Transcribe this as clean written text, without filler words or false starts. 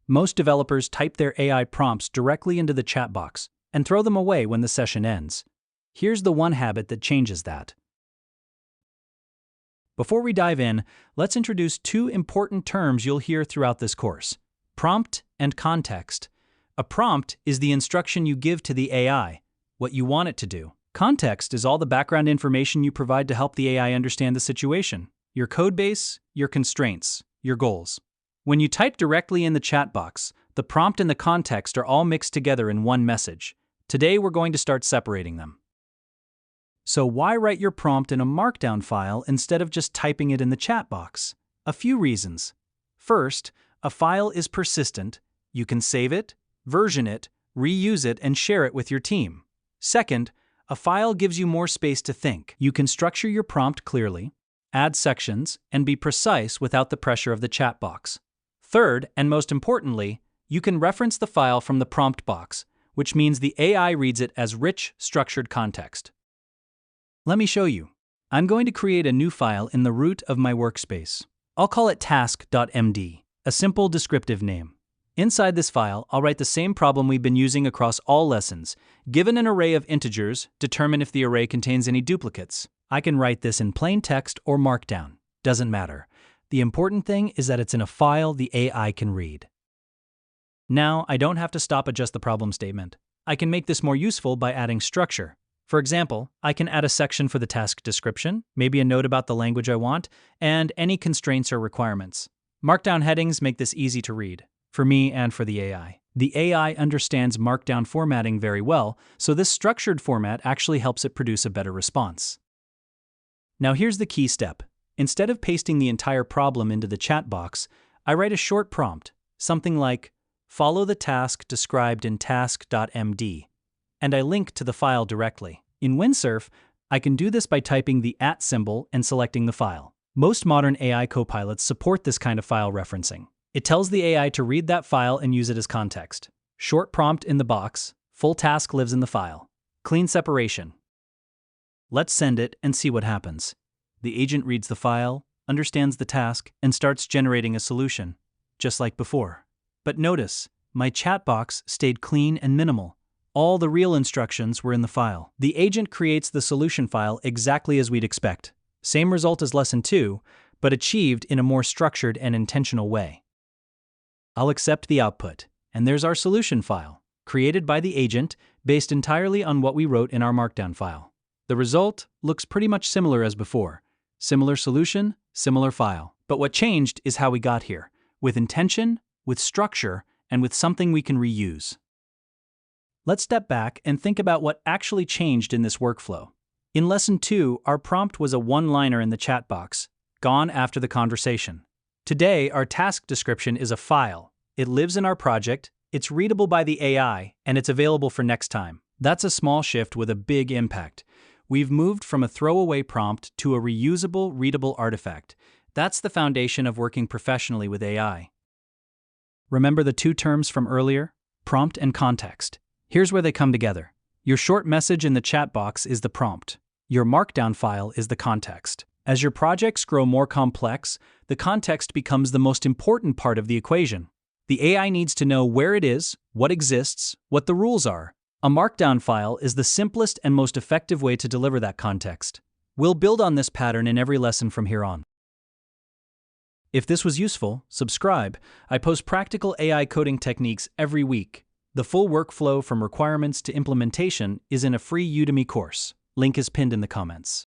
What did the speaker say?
Most developers type their AI prompts directly into the chat box and throw them away when the session ends. Here's the one habit that changes that. Before we dive in, let's introduce two important terms you'll hear throughout this course: prompt and context. A prompt is the instruction you give to the AI, what you want it to do. Context is all the background information you provide to help the AI understand the situation, your codebase, your constraints, your goals. When you type directly in the chat box, the prompt and the context are all mixed together in one message. Today we're going to start separating them. So why write your prompt in a Markdown file instead of just typing it in the chat box? A few reasons. First, a file is persistent. You can save it, version it, reuse it, and share it with your team. Second, a file gives you more space to think. You can structure your prompt clearly, add sections, and be precise without the pressure of the chat box. Third, and most importantly, you can reference the file from the prompt box, which means the AI reads it as rich, structured context. Let me show you. I'm going to create a new file in the root of my workspace. I'll call it task.md, a simple descriptive name. Inside this file, I'll write the same problem we've been using across all lessons. Given an array of integers, determine if the array contains any duplicates. I can write this in plain text or Markdown. Doesn't matter. The important thing is that it's in a file the AI can read. Now, I don't have to stop at just the problem statement. I can make this more useful by adding structure. For example, I can add a section for the task description, maybe a note about the language I want, and any constraints or requirements. Markdown headings make this easy to read, for me and for the AI. The AI understands Markdown formatting very well, so this structured format actually helps it produce a better response. Now here's the key step. Instead of pasting the entire problem into the chat box, I write a short prompt, something like, follow the task described in task.md. And I link to the file directly. In Windsurf, I can do this by typing the @ symbol and selecting the file. Most modern AI copilots support this kind of file referencing. It tells the AI to read that file and use it as context. Short prompt in the box, full task lives in the file. Clean separation. Let's send it and see what happens. The agent reads the file, understands the task, and starts generating a solution, just like before. But notice, my chat box stayed clean and minimal. All the real instructions were in the file. The agent creates the solution file exactly as we'd expect. Same result as lesson 2, but achieved in a more structured and intentional way. I'll accept the output, and there's our solution file, created by the agent based entirely on what we wrote in our Markdown file. The result looks pretty much similar as before. Similar solution, similar file. But what changed is how we got here, with intention, with structure, and with something we can reuse. Let's step back and think about what actually changed in this workflow. In lesson 2, our prompt was a one-liner in the chat box, gone after the conversation. Today, our task description is a file. It lives in our project, it's readable by the AI, and it's available for next time. That's a small shift with a big impact. We've moved from a throwaway prompt to a reusable, readable artifact. That's the foundation of working professionally with AI. Remember the two terms from earlier? Prompt and context. Here's where they come together. Your short message in the chat box is the prompt. Your Markdown file is the context. As your projects grow more complex, the context becomes the most important part of the equation. The AI needs to know where it is, what exists, what the rules are. A Markdown file is the simplest and most effective way to deliver that context. We'll build on this pattern in every lesson from here on. If this was useful, subscribe. I post practical AI coding techniques every week. The full workflow from requirements to implementation is in a free Udemy course. Link is pinned in the comments.